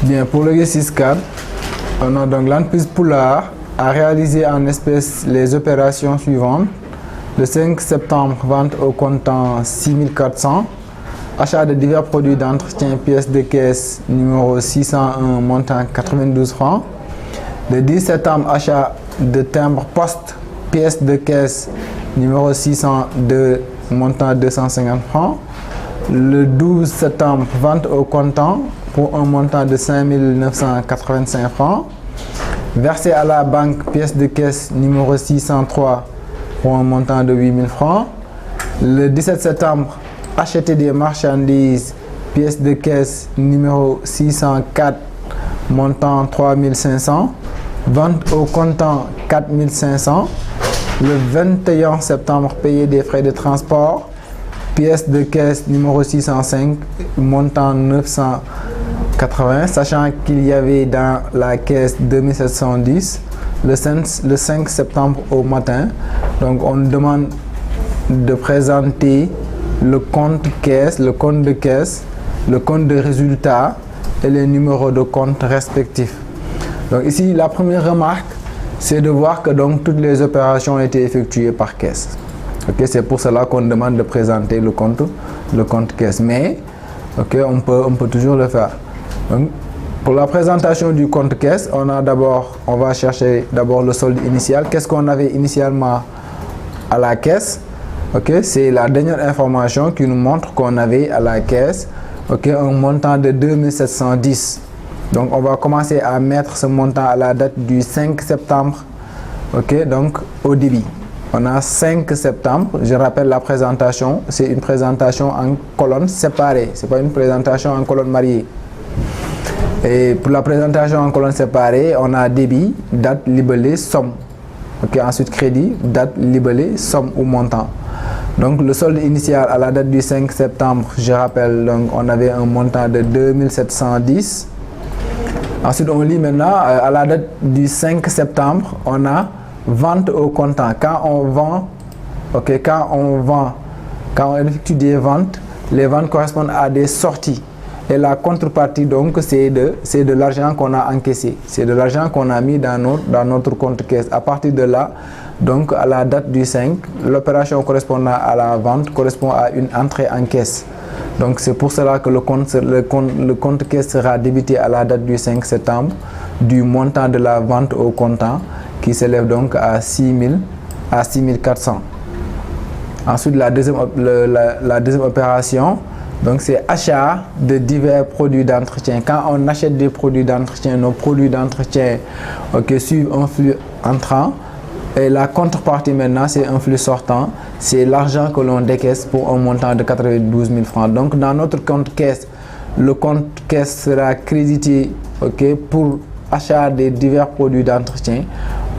Bien, pour l'exercice 4, on a donc l'entreprise Poulard a réalisé en espèces les opérations suivantes. Le 5 septembre, vente au comptant 6400. Achat de divers produits d'entretien, pièces de caisse numéro 601, montant 92 francs. Le 10 septembre, achat de timbre poste, pièces de caisse numéro 602, montant 250 francs. Le 12 septembre, vente au comptant pour un montant de 5 985 francs. Versé à la banque, pièce de caisse numéro 603 pour un montant de 8 000 francs. Le 17 septembre, acheter des marchandises, pièce de caisse numéro 604, montant 3 500. Vente au comptant 4 500. Le 21 septembre, payer des frais de transport, pièce de caisse numéro 605, montant 980, sachant qu'il y avait dans la caisse 2710 le 5 septembre au matin. Donc on demande de présenter le compte caisse, le compte de caisse, le compte de résultat et les numéros de compte respectifs. Donc ici, la première remarque, c'est de voir que donc toutes les opérations ont été effectuées par caisse. Okay, c'est pour cela qu'on demande de présenter le compte caisse. Mais okay, on peut toujours le faire. Donc, pour la présentation du compte caisse, on va chercher d'abord le solde initial. Qu'est-ce qu'on avait initialement à la caisse? Okay, c'est la dernière information qui nous montre qu'on avait à la caisse un montant de 2710. Donc on va commencer à mettre ce montant à la date du 5 septembre. Donc au débit. On a 5 septembre, je rappelle la présentation, c'est une présentation en colonne séparée, c'est pas une présentation en colonne mariée. Et pour la présentation en colonne séparée, on a débit, date, libellé, somme. Ensuite crédit, date, libellé, somme ou montant. Donc le solde initial à la date du 5 septembre, je rappelle, donc on avait un montant de 2710. Ensuite on lit maintenant, à la date du 5 septembre, on a vente au comptant. Quand on effectue des ventes, les ventes correspondent à des sorties. Et la contrepartie, donc, c'est de l'argent qu'on a encaissé. C'est de l'argent qu'on a mis dans notre compte caisse. À partir de là, donc, à la date du 5, l'opération correspondant à la vente correspond à une entrée en caisse. Donc, c'est pour cela que le compte caisse sera débité à la date du 5 septembre du montant de la vente au comptant qui s'élève donc à 6 400. Ensuite, la deuxième opération, donc c'est achat de divers produits d'entretien. Quand on achète des produits d'entretien, nos produits d'entretien suivent un flux entrant. Et la contrepartie maintenant, c'est un flux sortant. C'est l'argent que l'on décaisse pour un montant de 92 000 francs. Donc dans notre compte caisse, le compte caisse sera crédité pour achat des divers produits d'entretien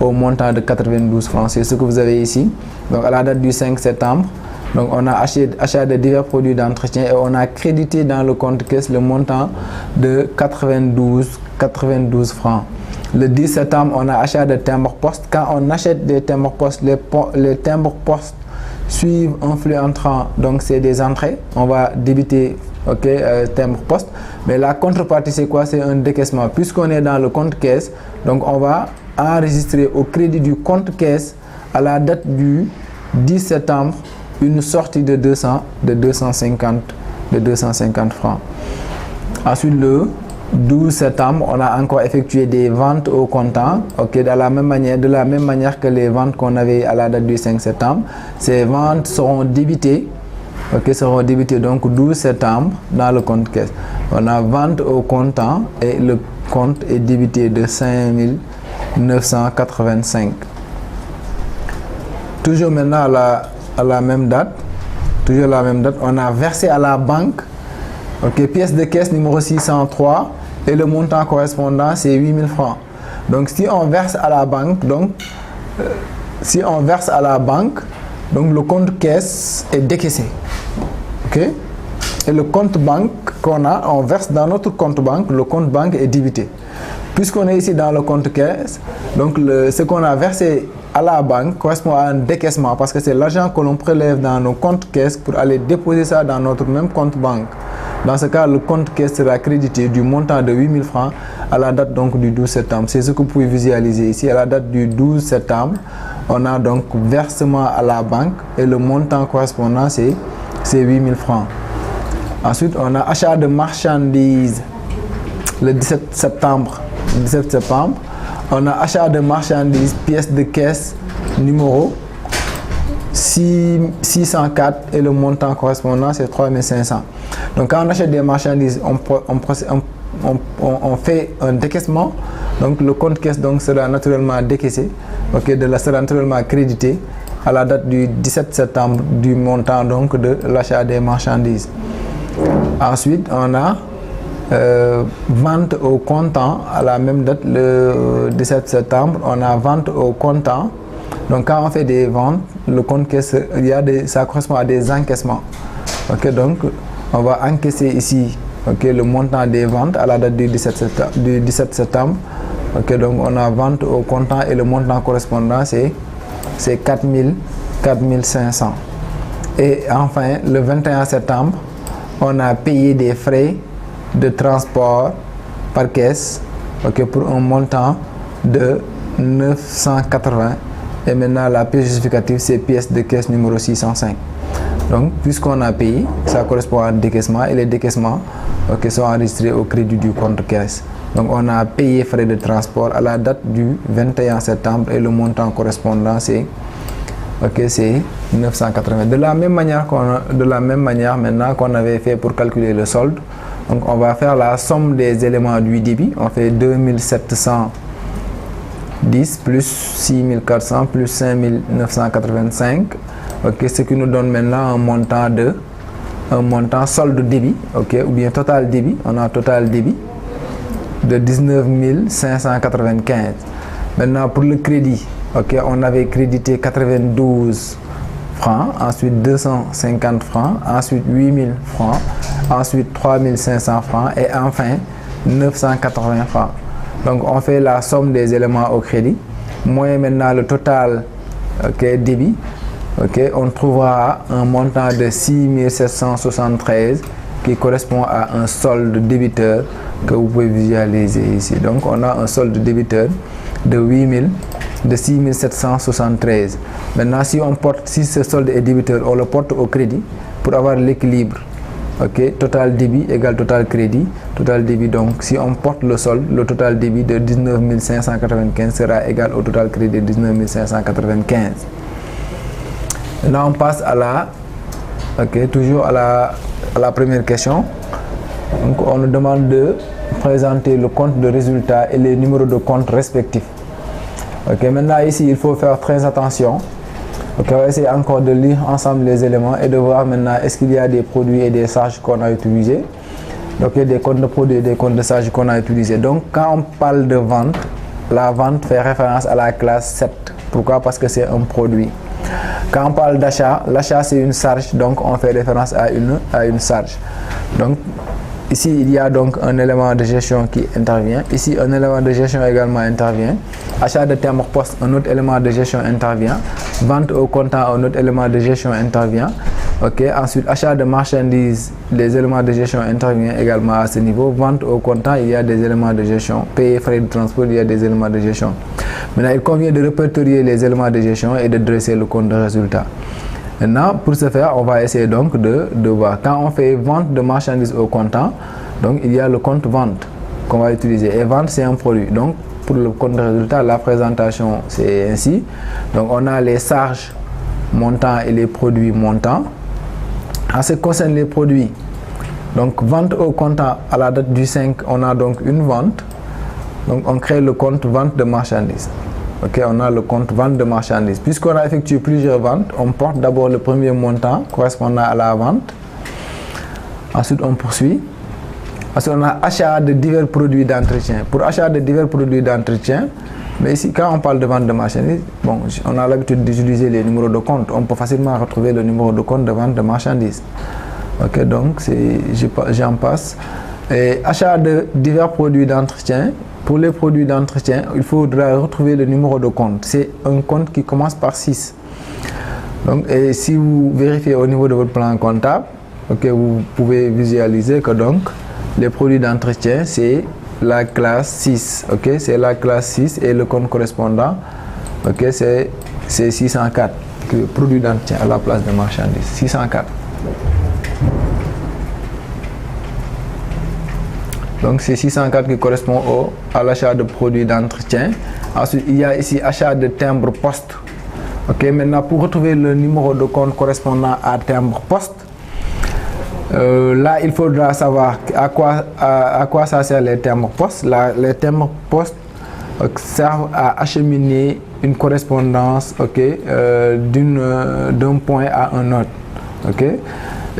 au montant de 92 francs. C'est ce que vous avez ici. Donc à la date du 5 septembre, donc on a achat de divers produits d'entretien et on a crédité dans le compte caisse le montant de 92 francs. Le 10 septembre, on a achat de timbres poste. Quand on achète des timbres poste, les timbres poste suivent un flux entrant, donc c'est des entrées. On va débiter timbre poste. Mais la contrepartie, c'est quoi? C'est un décaissement. Puisqu'on est dans le compte caisse, donc on va enregistrer au crédit du compte caisse à la date du 10 septembre une sortie de 250 francs. Ensuite, le 12 septembre, on a encore effectué des ventes au comptant, de la même manière que les ventes qu'on avait à la date du 5 septembre. Ces ventes seront débitées, donc 12 septembre dans le compte caisse. On a vente au comptant et le compte est débité de 5 985. Toujours maintenant à la même date, on a versé à la banque, pièce de caisse numéro 603 et le montant correspondant c'est 8 000 francs. Donc si on verse à la banque, donc le compte caisse est décaissé. Et le compte banque qu'on a, on verse dans notre compte banque, le compte banque est débité. Puisqu'on est ici dans le compte caisse, donc ce qu'on a versé à la banque correspond à un décaissement parce que c'est l'argent que l'on prélève dans nos comptes caisses pour aller déposer ça dans notre même compte banque. Dans ce cas, le compte caisse sera crédité du montant de 8 000 francs à la date donc du 12 septembre. C'est ce que vous pouvez visualiser ici. À la date du 12 septembre, on a donc versement à la banque et le montant correspondant c'est 8 000 francs. Ensuite, on a achat de marchandises le 17 septembre. On a achat de marchandises, pièce de caisse numéro 604 et le montant correspondant c'est 3 500. Donc quand on achète des marchandises, on fait un décaissement. Donc le compte caisse donc sera naturellement décaissé, sera naturellement crédité à la date du 17 septembre du montant donc de l'achat des marchandises. Ensuite, on a vente au comptant à la même date, le 17 septembre, on a vente au comptant. Donc quand on fait des ventes, le compte caisse, ça correspond à des encaissements. Donc on va encaisser ici le montant des ventes à la date du 17 septembre. Donc on a vente au comptant et le montant correspondant c'est 4 500. Et enfin, le 21 septembre, on a payé des frais de transport par caisse pour un montant de 980. Et maintenant, la pièce justificative, c'est pièce de caisse numéro 605. Donc, puisqu'on a payé, ça correspond à un décaissement et les décaissements sont enregistrés au crédit du compte caisse. Donc, on a payé frais de transport à la date du 21 septembre et le montant correspondant, c'est 980. De la même manière maintenant qu'on avait fait pour calculer le solde, donc on va faire la somme des éléments du débit. On fait 2710 plus 6400 plus 5985. Ce qui nous donne maintenant un montant solde débit, ou bien total débit. On a total débit de 19 595. Maintenant pour le crédit, on avait crédité 92 francs, ensuite 250 francs, ensuite 8000 francs, ensuite 3500 francs et enfin 980 francs. Donc on fait la somme des éléments au crédit, moins maintenant le total débit. On trouvera un montant de 6773 qui correspond à un solde débiteur que vous pouvez visualiser ici. Donc on a un solde débiteur de 6773. Maintenant, si ce solde est débiteur, on le porte au crédit pour avoir l'équilibre. Total débit égale total crédit. Total débit, donc si on porte le solde, le total débit de 19 595 sera égal au total crédit de 19 595. Là, on passe à toujours à la première question. Donc, on nous demande de présenter le compte de résultat et les numéros de compte respectifs. Maintenant ici, il faut faire très attention. On va essayer encore de lire ensemble les éléments et de voir maintenant est-ce qu'il y a des produits et des charges qu'on a utilisés. Donc il y a des comptes de produits et des comptes de charges qu'on a utilisés. Donc quand on parle de vente, la vente fait référence à la classe 7. Pourquoi? Parce que c'est un produit. Quand on parle d'achat, l'achat c'est une charge, donc on fait référence à une charge. Donc ici, il y a donc un élément de gestion qui intervient. Ici, un élément de gestion également intervient. Achat de timbre poste, un autre élément de gestion intervient. Vente au comptant, un autre élément de gestion intervient. Ensuite, achat de marchandises, les éléments de gestion interviennent également à ce niveau. Vente au comptant, il y a des éléments de gestion. Payer frais de transport, il y a des éléments de gestion. Maintenant, il convient de répertorier les éléments de gestion et de dresser le compte de résultat. Maintenant, pour ce faire, on va essayer donc de voir. Quand on fait vente de marchandises au comptant, donc il y a le compte vente qu'on va utiliser. Et vente, c'est un produit. Donc, pour le compte de résultat, la présentation, c'est ainsi. Donc, on a les charges montants et les produits montants. En ce qui concerne les produits, donc vente au comptant à la date du 5, on a donc une vente. Donc, on crée le compte vente de marchandises. On a le compte vente de marchandises. Puisqu'on a effectué plusieurs ventes, on porte d'abord le premier montant correspondant à la vente. Ensuite, on poursuit. Ensuite, on a achat de divers produits d'entretien. Pour achat de divers produits d'entretien, mais ici, quand on parle de vente de marchandises, on a l'habitude d'utiliser les numéros de compte. On peut facilement retrouver le numéro de compte de vente de marchandises. Donc, j'en passe. Et achat de divers produits d'entretien. Pour les produits d'entretien, il faudra retrouver le numéro de compte. C'est un compte qui commence par 6. Donc, et si vous vérifiez au niveau de votre plan comptable, vous pouvez visualiser que donc les produits d'entretien, c'est la classe 6. C'est la classe 6 et le compte correspondant, c'est 604. Produits d'entretien à la place de marchandises. 604. Donc c'est 604 qui correspond à l'achat de produits d'entretien. Ensuite, il y a ici achat de timbre poste. Maintenant, pour retrouver le numéro de compte correspondant à timbre poste, là, il faudra savoir à quoi ça sert les timbres postes. Les timbres postes servent à acheminer une correspondance d'un point à un autre.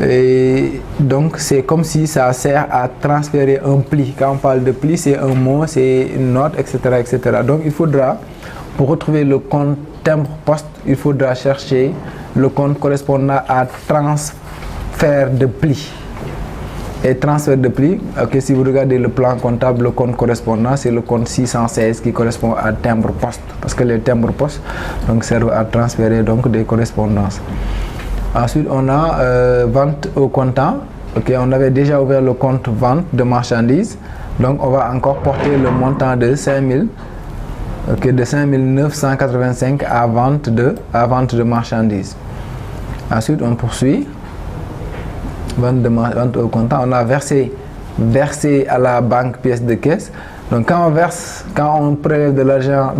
Et donc c'est comme si ça sert à transférer un pli. Quand on parle de pli, c'est un mot, c'est une note, etc., etc. Donc il faudra, pour retrouver le compte timbre poste, il faudra chercher le compte correspondant à transfert de pli. Et transfert de pli, si vous regardez le plan comptable, le compte correspondant, c'est le compte 616 qui correspond à timbre poste. Parce que les timbres postes servent à transférer donc des correspondances. Ensuite, on a vente au comptant. On avait déjà ouvert le compte vente de marchandises. Donc, on va encore porter le montant de 5000, de 5985 à vente de marchandises. Ensuite, on poursuit. Vente au comptant. On a versé à la banque pièce de caisse. Donc, quand on prélève de l'argent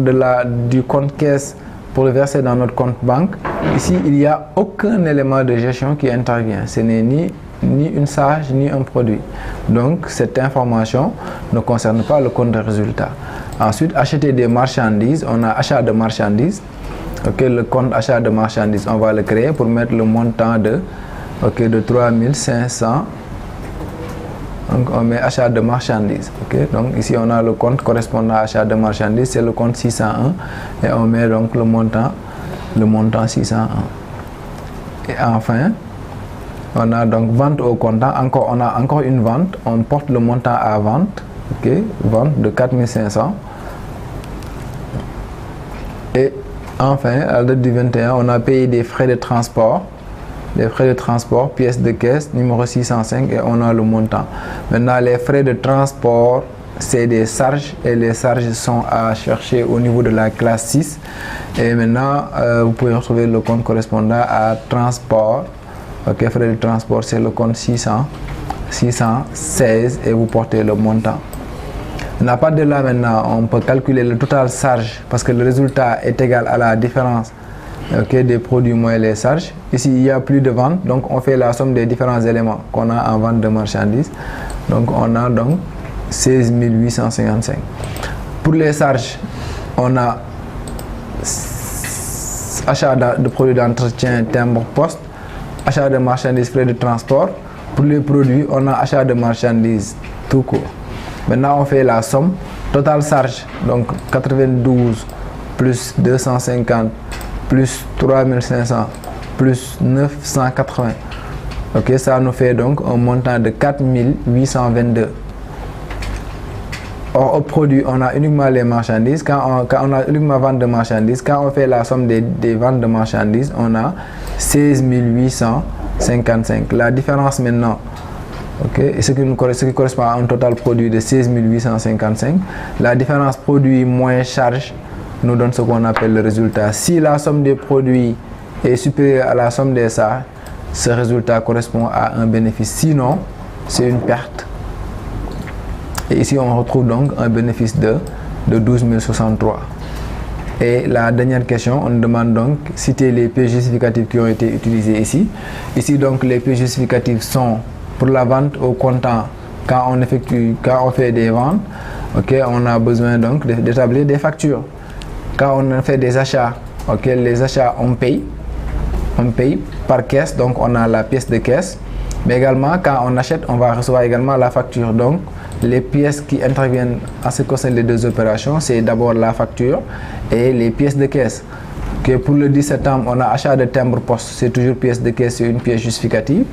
du compte caisse pour le verser dans notre compte banque, ici, il n'y a aucun élément de gestion qui intervient. Ce n'est ni une charge, ni un produit. Donc, cette information ne concerne pas le compte de résultat. Ensuite, acheter des marchandises. On a achat de marchandises. Le compte achat de marchandises, on va le créer pour mettre le montant de 3500. Donc, on met achat de marchandises. Donc, ici, on a le compte correspondant à achat de marchandises, c'est le compte 601. Et on met donc le montant 601. Et enfin, on a donc vente au comptant. On a encore une vente. On porte le montant à vente. Vente de 4500. Et enfin, à la date du 21, on a payé des frais de transport. Les frais de transport, pièce de caisse, numéro 605, et on a le montant. Maintenant, les frais de transport, c'est des charges, et les charges sont à chercher au niveau de la classe 6. Et maintenant, vous pouvez retrouver le compte correspondant à transport. Frais de transport, c'est le compte 616, et vous portez le montant. À partir de là, maintenant, on peut calculer le total charge, parce que le résultat est égal à la différence des produits moins les charges. Ici, il n'y a plus de vente, donc on fait la somme des différents éléments qu'on a en vente de marchandises. Donc, on a donc 16 855. Pour les charges, on a achat de produits d'entretien, timbre poste, achat de marchandises, frais de transport. Pour les produits, on a achat de marchandises tout court. Maintenant, on fait la somme. Total charge, donc 92 plus 250 plus 3500 plus 980. Ça nous fait donc un montant de 4822. Or, au produit, on a uniquement les marchandises. Quand on a uniquement vente de marchandises, quand on fait la somme des ventes de marchandises, on a 16 855. La différence maintenant, ce qui correspond à un total produit de 16 855. La différence produit moins charge nous donne ce qu'on appelle le résultat. Si la somme des produits est supérieure à la somme des charges, ce résultat correspond à un bénéfice. Sinon, c'est une perte. Et ici, on retrouve donc un bénéfice de 12 063. Et la dernière question, on demande donc citer les pièces justificatives qui ont été utilisées ici. Ici, donc, les pièces justificatives sont pour la vente au comptant. Quand on fait des ventes, on a besoin donc d'établir des factures. Quand on fait des achats, les achats, on paye par caisse, donc on a la pièce de caisse. Mais également, quand on achète, on va recevoir également la facture. Donc, les pièces qui interviennent en ce qui concerne les deux opérations, c'est d'abord la facture et les pièces de caisse. Okay, pour le 10 septembre, on a achat de timbre poste, c'est toujours pièce de caisse, c'est une pièce justificative.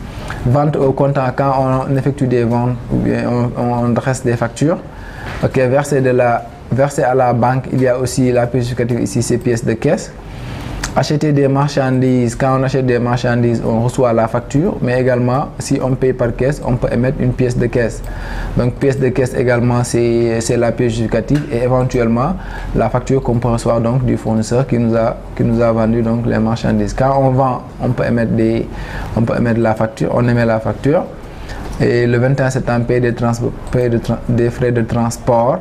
Vente au comptant, quand on effectue des ventes ou bien on dresse des factures. Okay, versé à la banque, il y a aussi la pièce justificative ici, c'est pièce de caisse. Acheter des marchandises, quand on achète des marchandises, on reçoit la facture, mais également, si on paye par caisse, on peut émettre une pièce de caisse. Donc, pièce de caisse également, c'est la pièce justificative et éventuellement la facture qu'on peut recevoir donc du fournisseur qui nous a vendu donc les marchandises. Quand on vend, on peut émettre la facture, on émet la facture. Et le 21 septembre, paye des frais de transport.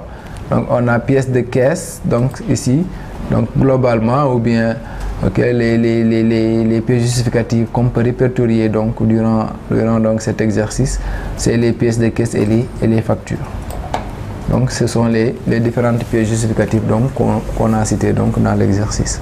Donc, on a pièce de caisse, donc ici, donc globalement, ou bien les pièces justificatives qu'on peut répertorier donc, durant donc, cet exercice, c'est les pièces de caisse et les factures. Donc, ce sont les différentes pièces justificatives qu'on a citées donc, dans l'exercice.